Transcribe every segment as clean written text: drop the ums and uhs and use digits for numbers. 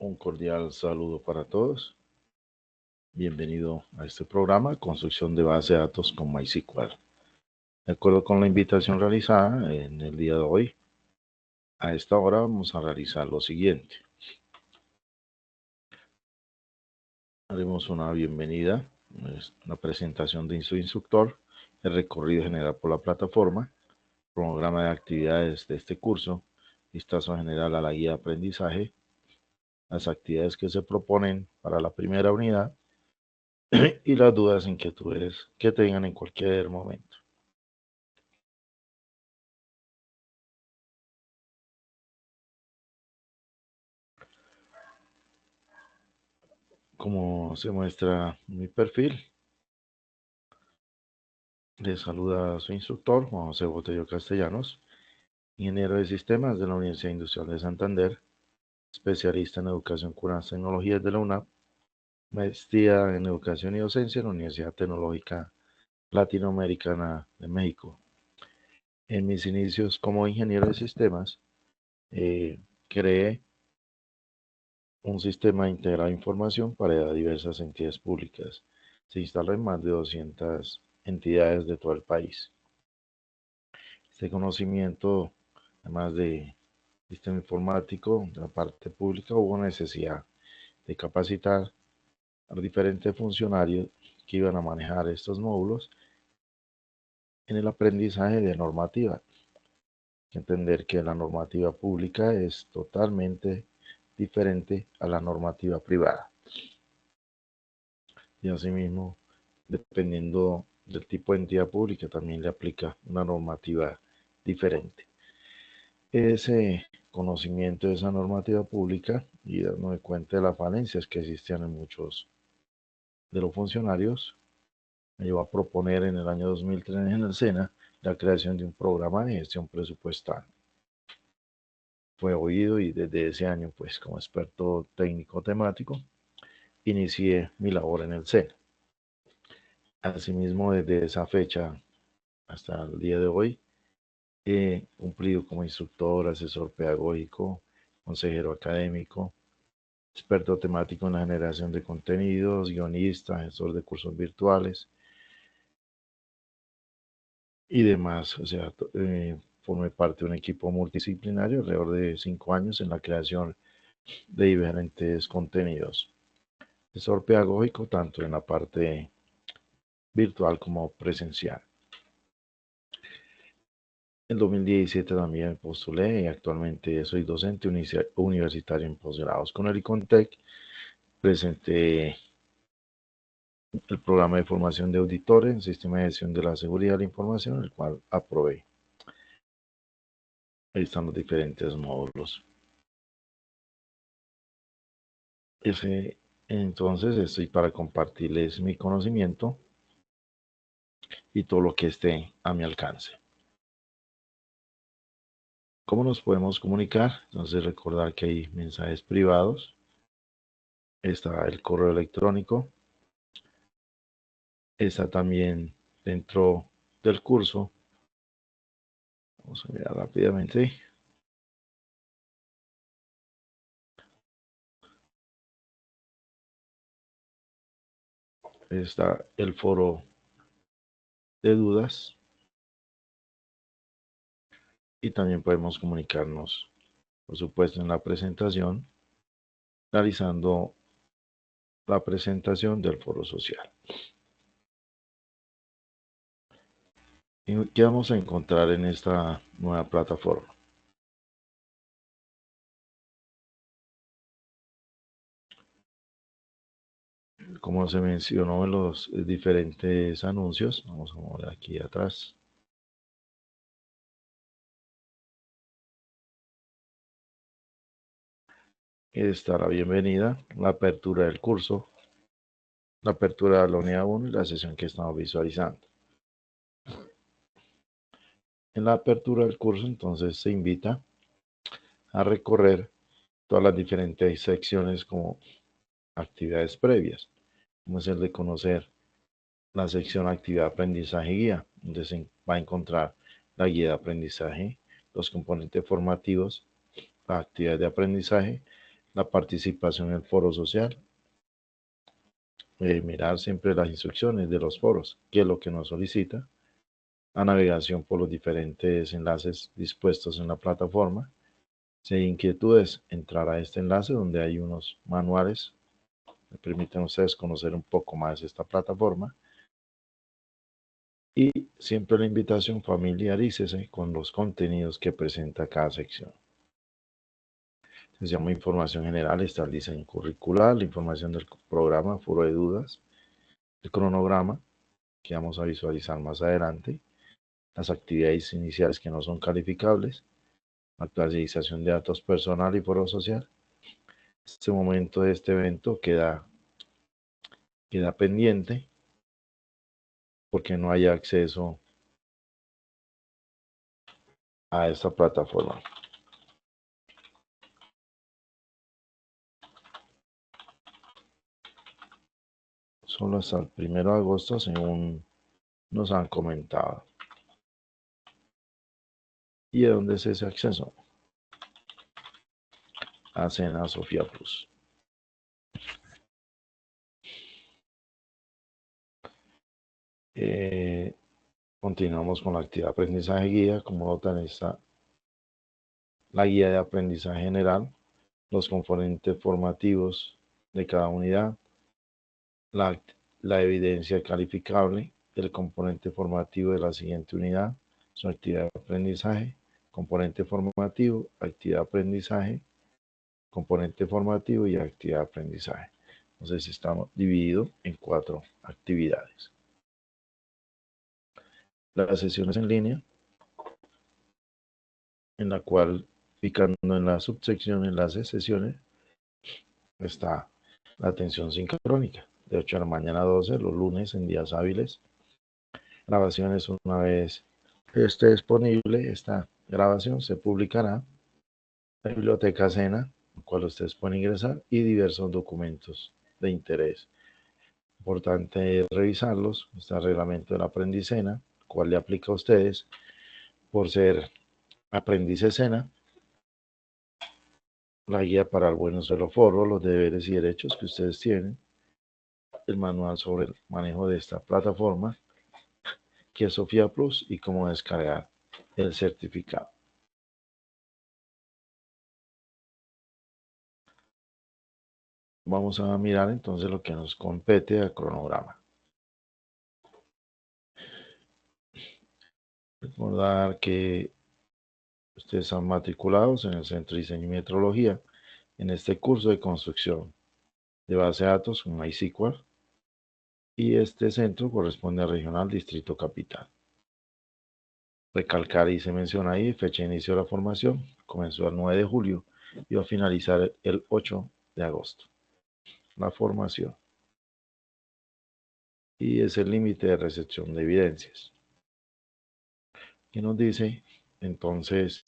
Un cordial saludo para todos. Bienvenido a este programa, Construcción de Base de Datos con MySQL. De acuerdo con la invitación realizada en el día de hoy, a esta hora vamos a realizar lo siguiente. Haremos una bienvenida, una presentación de su instructor, el recorrido general por la plataforma, programa de actividades de este curso, vistazo general a la guía de aprendizaje, las actividades que se proponen para la primera unidad y las dudas e inquietudes que tengan en cualquier momento. Como se muestra en mi perfil, les saluda a su instructor, Juan José Botello Castellanos, ingeniero de sistemas de la Universidad Industrial de Santander, especialista en educación con las tecnologías de la UNAP, maestría en educación y docencia en la Universidad Tecnológica Latinoamericana de México. En mis inicios como ingeniero de sistemas, creé un sistema integrado de información para diversas entidades públicas. Se instaló en más de 200 entidades de todo el país. Este conocimiento, además de sistema informático, de la parte pública, hubo necesidad de capacitar a los diferentes funcionarios que iban a manejar estos módulos en el aprendizaje de normativa. Hay que entender que la normativa pública es totalmente diferente a la normativa privada. Y asimismo, dependiendo del tipo de entidad pública, también le aplica una normativa diferente. Ese conocimiento de esa normativa pública y darme cuenta de las falencias que existían en muchos de los funcionarios, me llevó a proponer en el año 2003 en el SENA la creación de un programa de gestión presupuestal. Fue oído y desde ese año, pues como experto técnico temático, inicié mi labor en el SENA. Asimismo, desde esa fecha hasta el día de hoy, he cumplido como instructor, asesor pedagógico, consejero académico, experto temático en la generación de contenidos, guionista, gestor de cursos virtuales y demás. O sea, formé parte de un equipo multidisciplinario alrededor de 5 años en la creación de diferentes contenidos. Gestor pedagógico tanto en la parte virtual como presencial. En 2017 también postulé y actualmente soy docente universitario en posgrados con el ICONTEC. Presenté el programa de formación de auditores en sistema de gestión de la seguridad de la información, el cual aprobé. Ahí están los diferentes módulos. Entonces estoy para compartirles mi conocimiento y todo lo que esté a mi alcance. ¿Cómo nos podemos comunicar? Entonces recordar que hay mensajes privados, está el correo electrónico, está también dentro del curso. Vamos a mirar rápidamente. Está el foro de dudas y también podemos comunicarnos, por supuesto, en la presentación, realizando la presentación del foro social. ¿Y qué vamos a encontrar en esta nueva plataforma? Como se mencionó en los diferentes anuncios, vamos a mover aquí atrás. Está la bienvenida, la apertura del curso, la apertura de la unidad 1 y la sesión que estamos visualizando. En la apertura del curso, entonces, se invita a recorrer todas las diferentes secciones como actividades previas, como es el de conocer la sección actividad, aprendizaje y guía, donde se va a encontrar la guía de aprendizaje, los componentes formativos, la actividad de aprendizaje, la participación en el foro social, mirar siempre las instrucciones de los foros, qué es lo que nos solicita, la navegación por los diferentes enlaces dispuestos en la plataforma. Si hay inquietudes, entrar a este enlace donde hay unos manuales que permiten a ustedes conocer un poco más esta plataforma. Y siempre la invitación, familiarícese con los contenidos que presenta cada sección. Se llama información general, está el diseño curricular, la información del programa, foro de dudas, el cronograma, que vamos a visualizar más adelante, las actividades iniciales que no son calificables, la actualización de datos personal y foro social. Este momento de este evento queda pendiente porque no hay acceso a esta plataforma. Solo hasta el 1 de agosto, según nos han comentado. ¿Y de dónde es ese acceso? A Sena Sofía Plus. Continuamos con la actividad de aprendizaje guía. Como notan, está la guía de aprendizaje general, los componentes formativos de cada unidad, la evidencia calificable, el componente formativo de la siguiente unidad, su actividad de aprendizaje, componente formativo, actividad de aprendizaje, componente formativo y actividad de aprendizaje. Entonces estamos divididos en 4 actividades. Las sesiones en línea, en la cual, picando en la subsección enlaces sesiones, está la atención sincrónica, de 8 de la mañana a 12, los lunes en días hábiles. Grabaciones, una vez esté disponible, esta grabación se publicará. La biblioteca Sena, la cual ustedes pueden ingresar, y diversos documentos de interés. Importante revisarlos. Está el reglamento del aprendiz Sena, cual le aplica a ustedes por ser aprendices Sena, la guía para el buen uso del foro, los deberes y derechos que ustedes tienen, el manual sobre el manejo de esta plataforma, que es Sofía Plus, y cómo descargar el certificado. Vamos a mirar entonces lo que nos compete al cronograma. Recordar que ustedes están matriculados en el Centro de Diseño y Metrología en este curso de construcción de base de datos con MySQL, y este centro corresponde al Regional Distrito Capital. Recalcar, y se menciona ahí, fecha de inicio de la formación, comenzó el 9 de julio y va a finalizar el 8 de agosto. La formación. Y es el límite de recepción de evidencias. ¿Qué nos dice? Entonces,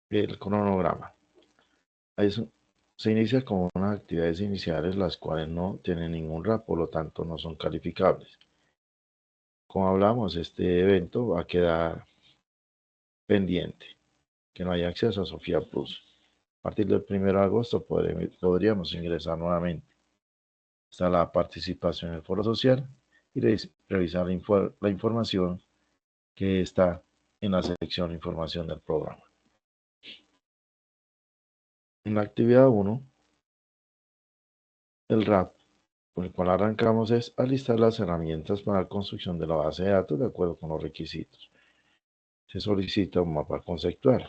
el cronograma. Se inicia con unas actividades iniciales, las cuales no tienen ningún RAP, por lo tanto no son calificables. Como hablamos, este evento va a quedar pendiente, que no haya acceso a Sofía Plus. A partir del 1 de agosto podríamos ingresar nuevamente. Está la participación en el foro social y revisar la información que está en la sección de información del programa. En la actividad 1, el RAP con el cual arrancamos es alistar las herramientas para la construcción de la base de datos de acuerdo con los requisitos. Se solicita un mapa conceptual.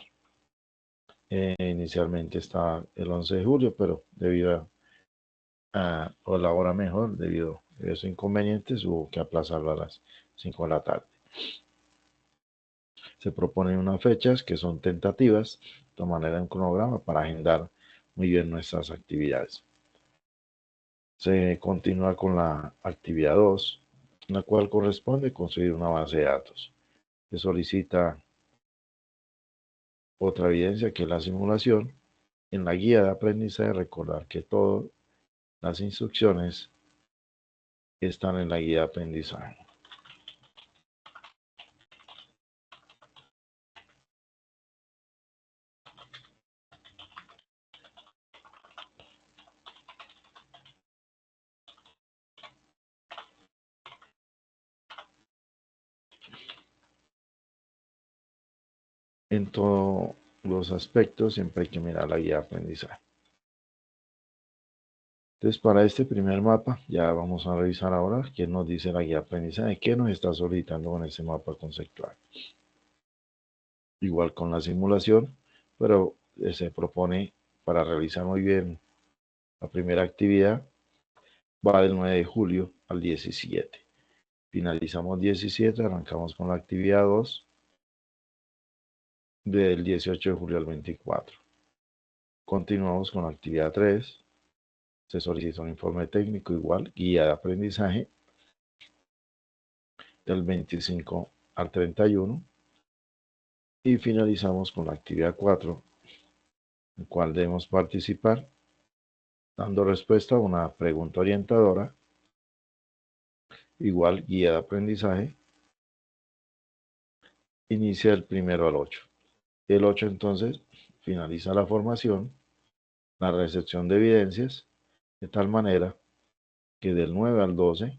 Inicialmente está el 11 de julio, pero debido o la hora mejor, debido a esos inconvenientes, hubo que aplazarlo a las 5 de la tarde. Se proponen unas fechas que son tentativas, de manera un cronograma para agendar muy bien nuestras actividades. Se continúa con la actividad 2, en la cual corresponde construir una base de datos. Se solicita otra evidencia, que es la simulación. En la guía de aprendizaje, recordar que todas las instrucciones están en la guía de aprendizaje. en todos los aspectos siempre hay que mirar la guía de aprendizaje. Entonces, para este primer mapa, ya vamos a revisar ahora qué nos dice la guía de aprendizaje, qué nos está solicitando con este mapa conceptual. Igual con la simulación, pero se propone para realizar muy bien la primera actividad, va del 9 de julio al 17. Finalizamos 17, arrancamos con la actividad 2, del 18 de julio al 24. Continuamos con la actividad 3, se solicita un informe técnico igual, guía de aprendizaje, del 25 al 31. Y finalizamos con la actividad 4, en la cual debemos participar dando respuesta a una pregunta orientadora, igual guía de aprendizaje, inicia del 1 al 8. El 8 entonces finaliza la formación, la recepción de evidencias, de tal manera que del 9 al 12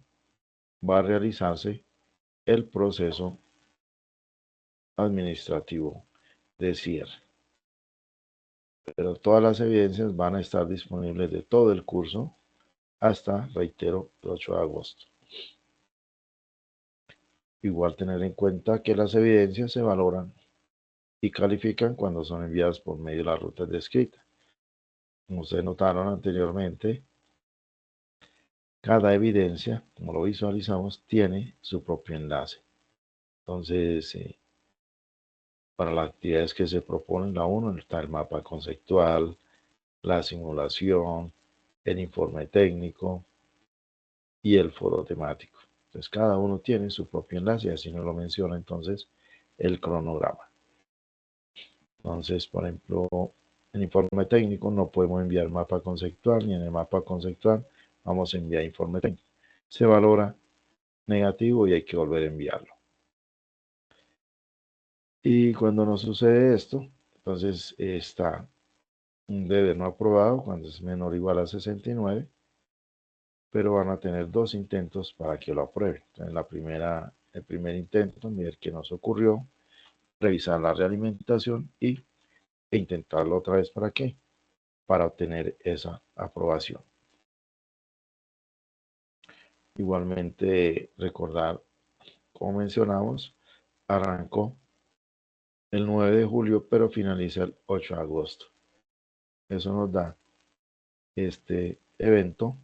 va a realizarse el proceso administrativo de cierre. Pero todas las evidencias van a estar disponibles de todo el curso hasta, reitero, el 8 de agosto. Igual tener en cuenta que las evidencias se valoran y califican cuando son enviadas por medio de las rutas descritas. Como ustedes notaron anteriormente, cada evidencia, como lo visualizamos, tiene su propio enlace. Entonces, para las actividades que se proponen, la 1 está el mapa conceptual, la simulación, el informe técnico y el foro temático. Entonces, cada uno tiene su propio enlace, y así nos lo menciona entonces el cronograma. Entonces, por ejemplo, en informe técnico no podemos enviar mapa conceptual, ni en el mapa conceptual vamos a enviar informe técnico. Se valora negativo y hay que volver a enviarlo. Y cuando nos sucede esto, entonces está un deber no aprobado cuando es menor o igual a 69, pero van a tener 2 intentos para que lo aprueben. Entonces, el primer intento, ver qué nos ocurrió, revisar la realimentación e intentarlo otra vez. ¿Para qué? Para obtener esa aprobación. Igualmente, recordar, como mencionamos, arrancó el 9 de julio, pero finaliza el 8 de agosto. Eso nos da este evento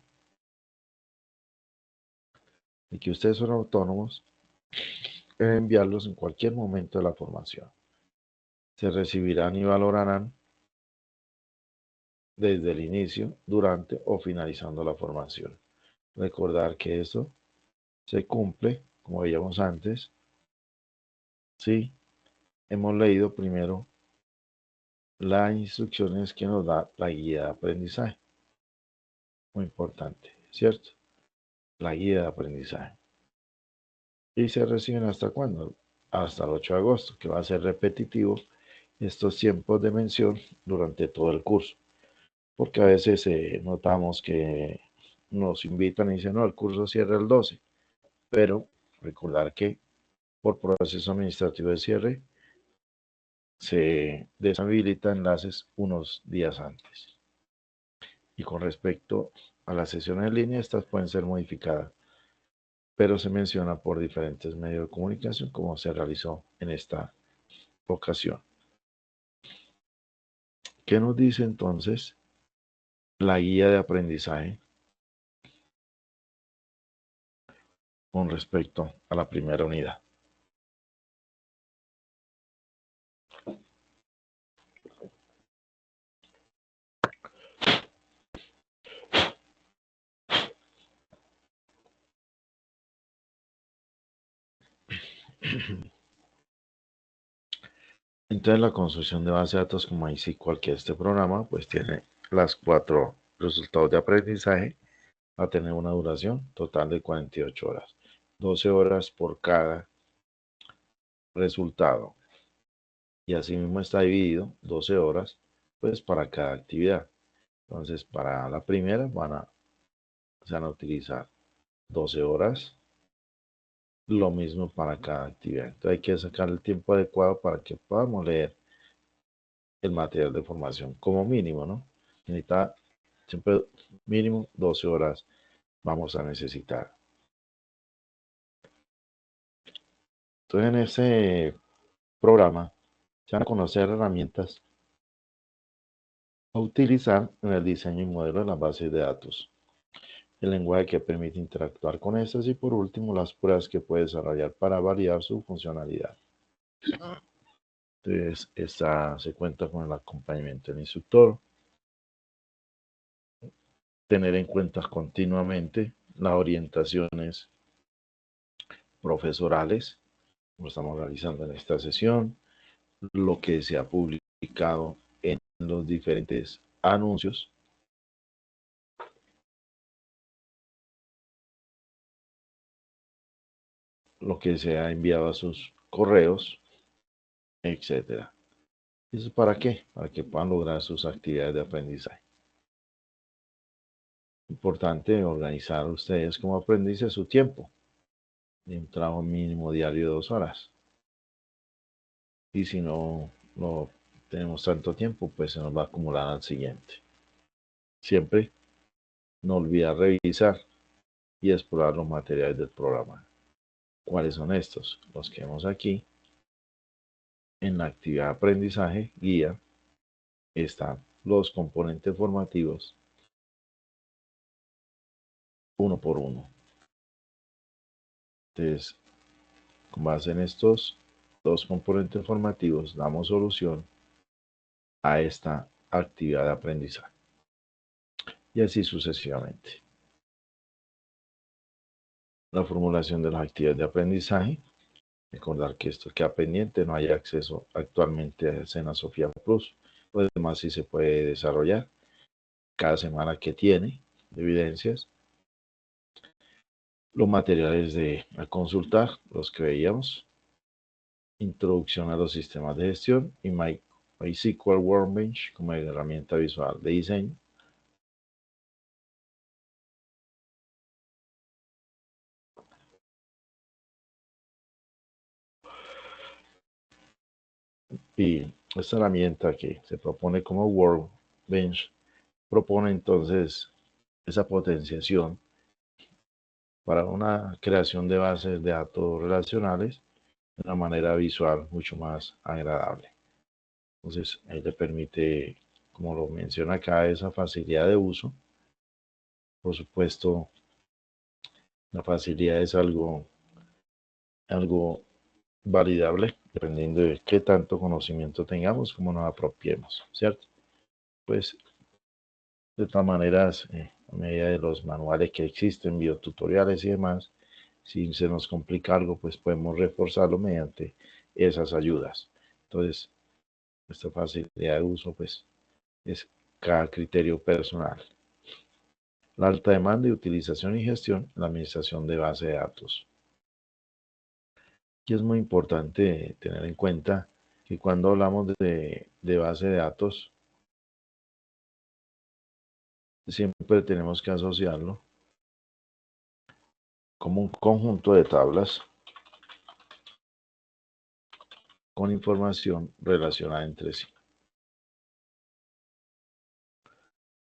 y que ustedes son autónomos en enviarlos en cualquier momento de la formación. Se recibirán y valorarán desde el inicio, durante o finalizando la formación. Recordar que esto se cumple, como veíamos antes, si hemos leído primero las instrucciones que nos da la guía de aprendizaje. Muy importante, ¿cierto? La guía de aprendizaje. ¿Y se reciben hasta cuándo? Hasta el 8 de agosto, que va a ser repetitivo estos tiempos de mención durante todo el curso. Porque a veces notamos que nos invitan y dicen, no, el curso cierra el 12. Pero recordar que por proceso administrativo de cierre se deshabilita enlaces unos días antes. Y con respecto a las sesiones en línea, estas pueden ser modificadas, pero se menciona por diferentes medios de comunicación como se realizó en esta ocasión. ¿Qué nos dice entonces la guía de aprendizaje con respecto a la primera unidad? Entonces, la construcción de base de datos como MySQL, que este programa, pues tiene las 4 resultados de aprendizaje, va a tener una duración total de 48 horas, 12 horas por cada resultado. Y así mismo está dividido 12 horas, pues para cada actividad. Entonces, para la primera se van a utilizar 12 horas lo mismo para cada actividad. Entonces hay que sacar el tiempo adecuado para que podamos leer el material de formación como mínimo, ¿no? Necesita siempre mínimo 12 horas vamos a necesitar. Entonces en ese programa se van a conocer herramientas a utilizar en el diseño y modelo de las bases de datos, el lenguaje que permite interactuar con estas y por último las pruebas que puede desarrollar para validar su funcionalidad. Entonces se cuenta con el acompañamiento del instructor, tener en cuenta continuamente las orientaciones profesorales, como estamos realizando en esta sesión, lo que se ha publicado en los diferentes anuncios, lo que se ha enviado a sus correos, etcétera. ¿Eso para qué? Para que puedan lograr sus actividades de aprendizaje. Importante organizar ustedes como aprendices su tiempo de un trabajo mínimo diario de 2 horas. Y si no tenemos tanto tiempo, pues se nos va a acumular al siguiente. Siempre no olvidar revisar y explorar los materiales del programa. ¿Cuáles son estos? Los que vemos aquí. En la actividad de aprendizaje, guía, están los componentes formativos uno por uno. Entonces, con base en estos dos componentes formativos, damos solución a esta actividad de aprendizaje. Y así sucesivamente. La formulación de las actividades de aprendizaje. Recordar que esto queda pendiente, no hay acceso actualmente a Sena Sofía Plus. Lo demás sí se puede desarrollar cada semana que tiene de evidencias. Los materiales a consultar, los que veíamos. Introducción a los sistemas de gestión y MySQL Workbench como herramienta visual de diseño. Y esta herramienta que se propone como Workbench propone entonces esa potenciación para una creación de bases de datos relacionales de una manera visual mucho más agradable. Entonces, ahí le permite, como lo menciona acá, esa facilidad de uso. Por supuesto, la facilidad es algo validable dependiendo de qué tanto conocimiento tengamos, cómo nos apropiemos, ¿cierto? Pues, de todas maneras, a medida de los manuales que existen, videotutoriales y demás, si se nos complica algo, pues podemos reforzarlo mediante esas ayudas. Entonces, esta facilidad de uso, pues, es cada criterio personal. La alta demanda de utilización y gestión en la administración de base de datos. Y es muy importante tener en cuenta que cuando hablamos de base de datos, siempre tenemos que asociarlo como un conjunto de tablas con información relacionada entre sí.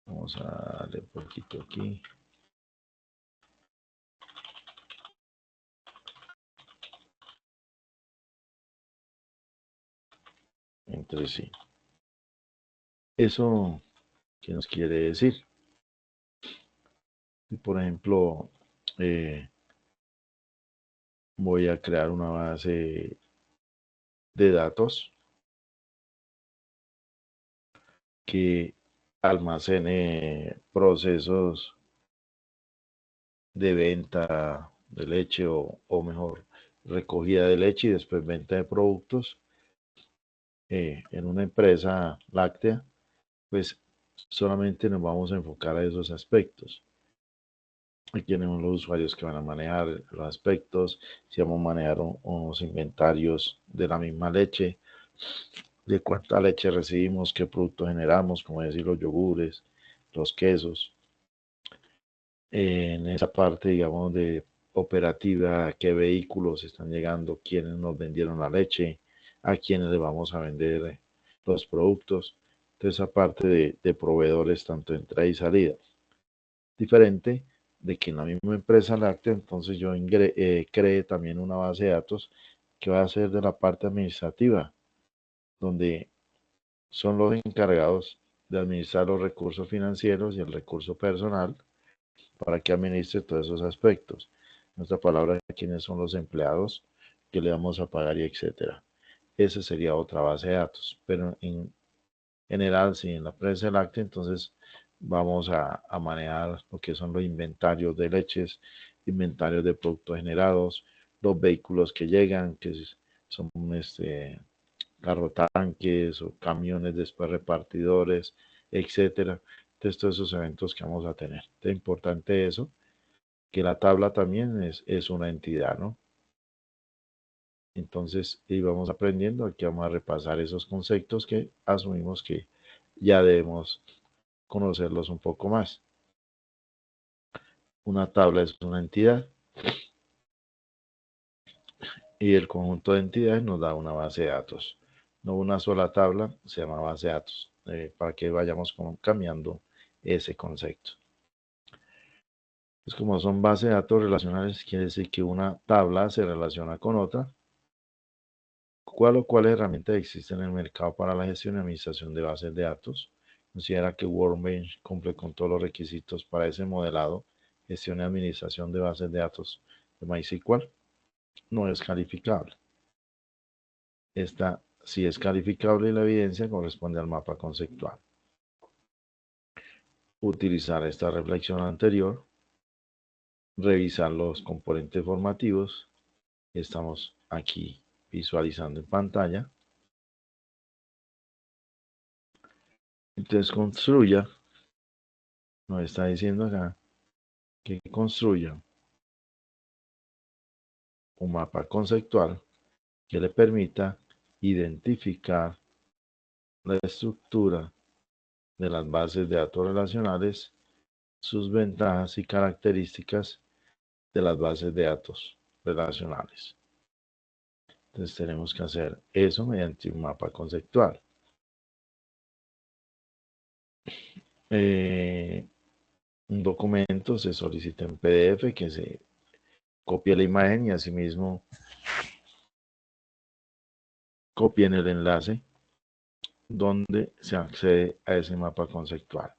Vamos a darle un poquito aquí. Entre sí. ¿Eso qué nos quiere decir? Por ejemplo, voy a crear una base de datos que almacene procesos de venta de leche o mejor, recogida de leche y después venta de productos en una empresa láctea, pues solamente nos vamos a enfocar a esos aspectos. Aquí tenemos los usuarios que van a manejar los aspectos, si vamos a manejar unos inventarios de la misma leche, de cuánta leche recibimos, qué productos generamos, como decir los yogures, los quesos. En esa parte, digamos, de operativa, qué vehículos están llegando, quiénes nos vendieron la leche, a quiénes le vamos a vender los productos. Entonces, aparte de proveedores tanto entrada y salida. Diferente de que en la misma empresa láctea, entonces yo cree también una base de datos que va a ser de la parte administrativa, donde son los encargados de administrar los recursos financieros y el recurso personal para que administre todos esos aspectos. En otra palabra, quiénes son los empleados que le vamos a pagar y etcétera. Esa sería otra base de datos, pero en general, si en la empresa láctea, entonces vamos a manejar lo que son los inventarios de leches, inventarios de productos generados, los vehículos que llegan, que son carrotanques o camiones después repartidores, etcétera. Entonces, todos esos eventos que vamos a tener. Es importante eso, que la tabla también es una entidad, ¿no? Entonces, y vamos aprendiendo, aquí vamos a repasar esos conceptos que asumimos que ya debemos conocerlos un poco más. Una tabla es una entidad y el conjunto de entidades nos da una base de datos. No una sola tabla se llama base de datos, para que vayamos cambiando ese concepto. Pues como son bases de datos relacionales, quiere decir que una tabla se relaciona con otra. ¿Cuál o cuáles herramientas existen en el mercado para la gestión y administración de bases de datos? Considera que Workbench cumple con todos los requisitos para ese modelado, gestión y administración de bases de datos de MySQL. No es calificable. Esta sí es calificable y la evidencia corresponde al mapa conceptual. Utilizar esta reflexión anterior, revisar los componentes formativos. Estamos aquí visualizando en pantalla. Entonces construya, nos está diciendo acá que construya un mapa conceptual que le permita identificar la estructura de las bases de datos relacionales, sus ventajas y características de las bases de datos relacionales. Entonces tenemos que hacer eso mediante un mapa conceptual. Un documento se solicita en PDF, que se copie la imagen y asimismo copien el enlace donde se accede a ese mapa conceptual.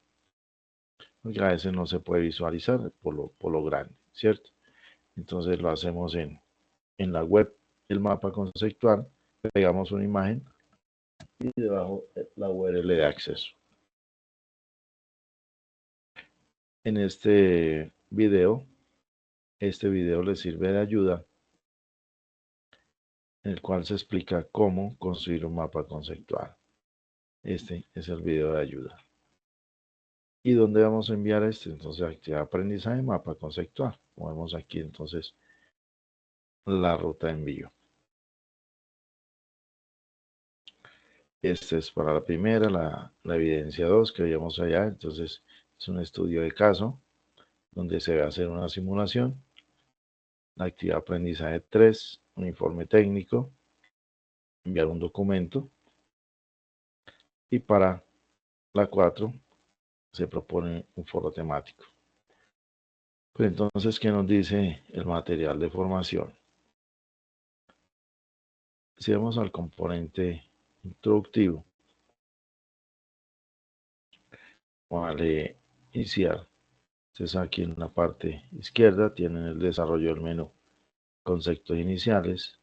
Porque a veces no se puede visualizar por lo grande, ¿cierto? Entonces lo hacemos en la web, el mapa conceptual, pegamos una imagen y debajo la URL de acceso. En este video le sirve de ayuda, en el cual se explica cómo construir un mapa conceptual. Este es el video de ayuda. ¿Y dónde vamos a enviar este? Entonces, actividad de aprendizaje, mapa conceptual. Movemos aquí entonces la ruta de envío. Este es para la primera, la evidencia 2 que veíamos allá. Entonces, es un estudio de caso donde se va a hacer una simulación. La actividad de aprendizaje 3, un informe técnico, enviar un documento. Y para la 4 se propone un foro temático. Pues entonces, ¿qué nos dice el material de formación? Si vamos al componente introductivo, vale iniciar. Entonces aquí en la parte izquierda tienen el desarrollo del menú, conceptos iniciales,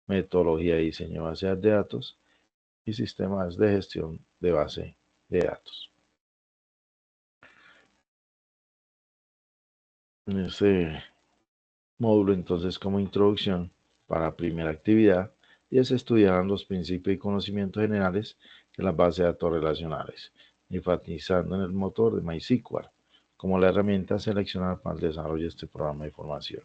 metodología de diseño de bases de datos y sistemas de gestión de base de datos. En este módulo entonces como introducción para la primera actividad y es estudiar los principios y conocimientos generales de las bases de datos relacionales, enfatizando en el motor de MySQL como la herramienta seleccionada para el desarrollo de este programa de formación.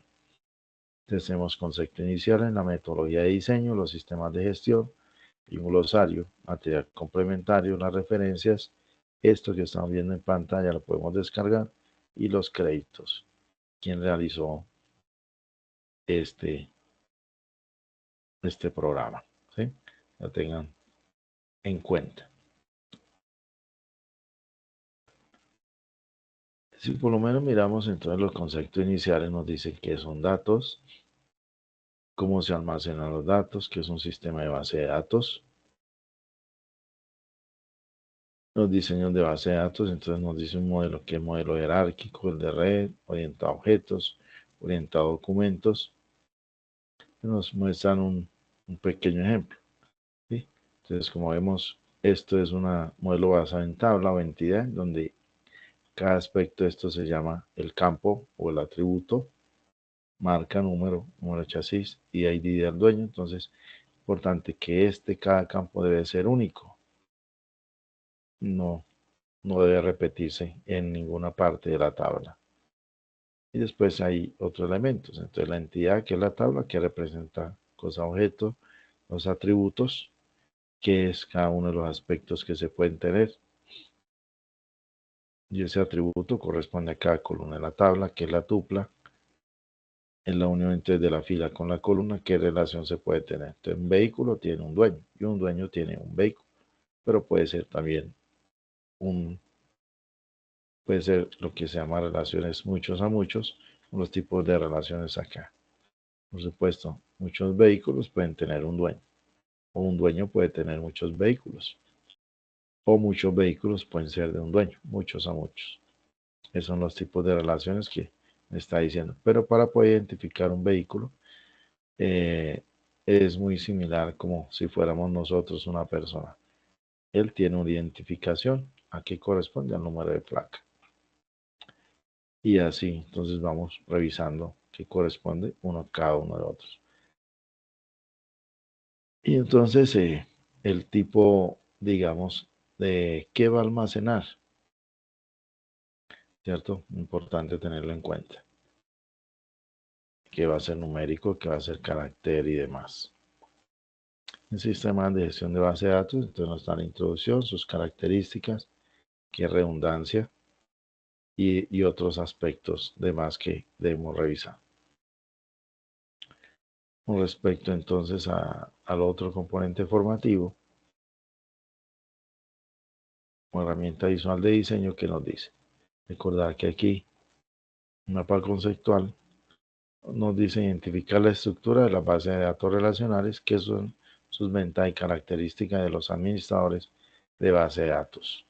Entonces tenemos concepto inicial en la metodología de diseño, los sistemas de gestión, y un glosario, material complementario, las referencias, esto que estamos viendo en pantalla lo podemos descargar, y los créditos, quién realizó este programa, ¿sí? Lo tengan en cuenta. Si por lo menos miramos entonces los conceptos iniciales, nos dicen qué son datos, cómo se almacenan los datos, qué es un sistema de base de datos, los diseños de base de datos, entonces nos dice un modelo que es modelo jerárquico, el de red, orientado a objetos, orientado a documentos. Nos muestran un pequeño ejemplo, ¿sí? Entonces, como vemos, esto es un modelo basado en tabla o entidad, donde cada aspecto de esto se llama el campo o el atributo, marca, número de chasis y ID del dueño. Entonces, es importante que cada campo debe ser único. No debe repetirse en ninguna parte de la tabla. Y después hay otros elementos. Entonces, la entidad, que es la tabla, que representa cosa, objeto, los atributos, que es cada uno de los aspectos que se pueden tener. Y ese atributo corresponde a cada columna de la tabla, que es la tupla. Es la unión entonces de la fila con la columna, qué relación se puede tener. Entonces, un vehículo tiene un dueño y un dueño tiene un vehículo, pero puede ser también puede ser lo que se llama relaciones muchos a muchos, los tipos de relaciones acá. Por supuesto, muchos vehículos pueden tener un dueño, o un dueño puede tener muchos vehículos, o muchos vehículos pueden ser de un dueño, muchos a muchos. Esos son los tipos de relaciones que me está diciendo. Pero para poder identificar un vehículo, es muy similar como si fuéramos nosotros una persona. Él tiene una identificación, aquí corresponde al número de placa. Y así, entonces vamos revisando qué corresponde cada uno de otros. Y entonces el tipo, digamos, de qué va a almacenar, ¿cierto? Importante tenerlo en cuenta. Que va a ser numérico, que va a ser carácter y demás. En sistemas de gestión de base de datos, entonces nos da la introducción, sus características, qué redundancia y otros aspectos demás que debemos revisar. Con respecto entonces al otro componente formativo, o herramienta visual de diseño, que nos dice. Recordar que aquí, un mapa conceptual nos dice identificar la estructura de la base de datos relacionales, que son sus ventajas y características de los administradores de base de datos.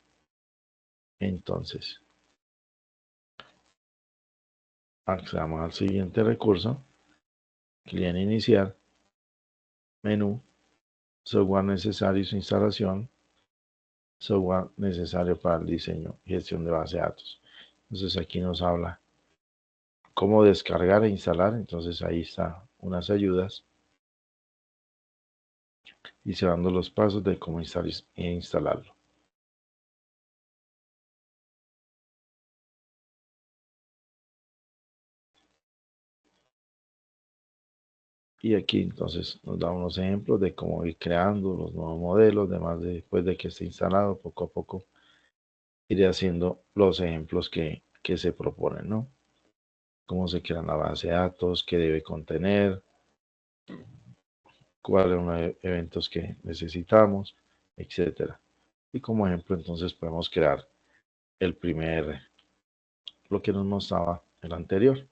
Entonces, accedamos al siguiente recurso, cliente inicial, menú, software necesario y su instalación, software necesario para el diseño y gestión de base de datos. Entonces aquí nos habla cómo descargar e instalar. Entonces ahí está unas ayudas y se van dando los pasos de cómo instalarlo. Y aquí entonces nos da unos ejemplos de cómo ir creando los nuevos modelos, además después de que esté instalado, poco a poco iré haciendo los ejemplos que se proponen, ¿no? Cómo se crea la base de datos, qué debe contener, cuáles son los eventos que necesitamos, etcétera. Y como ejemplo entonces podemos crear lo que nos mostraba el anterior,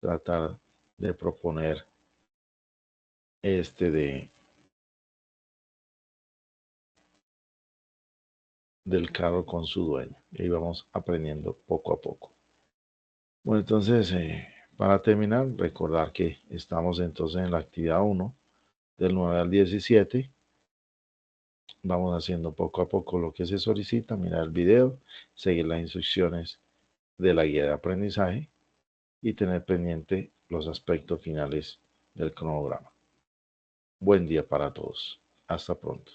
tratar de proponer del carro con su dueño. Y vamos aprendiendo poco a poco. Bueno, entonces, para terminar, recordar que estamos entonces en la actividad 1, del 9 al 17. Vamos haciendo poco a poco lo que se solicita, mirar el video, seguir las instrucciones de la guía de aprendizaje y tener pendiente los aspectos finales del cronograma. Buen día para todos. Hasta pronto.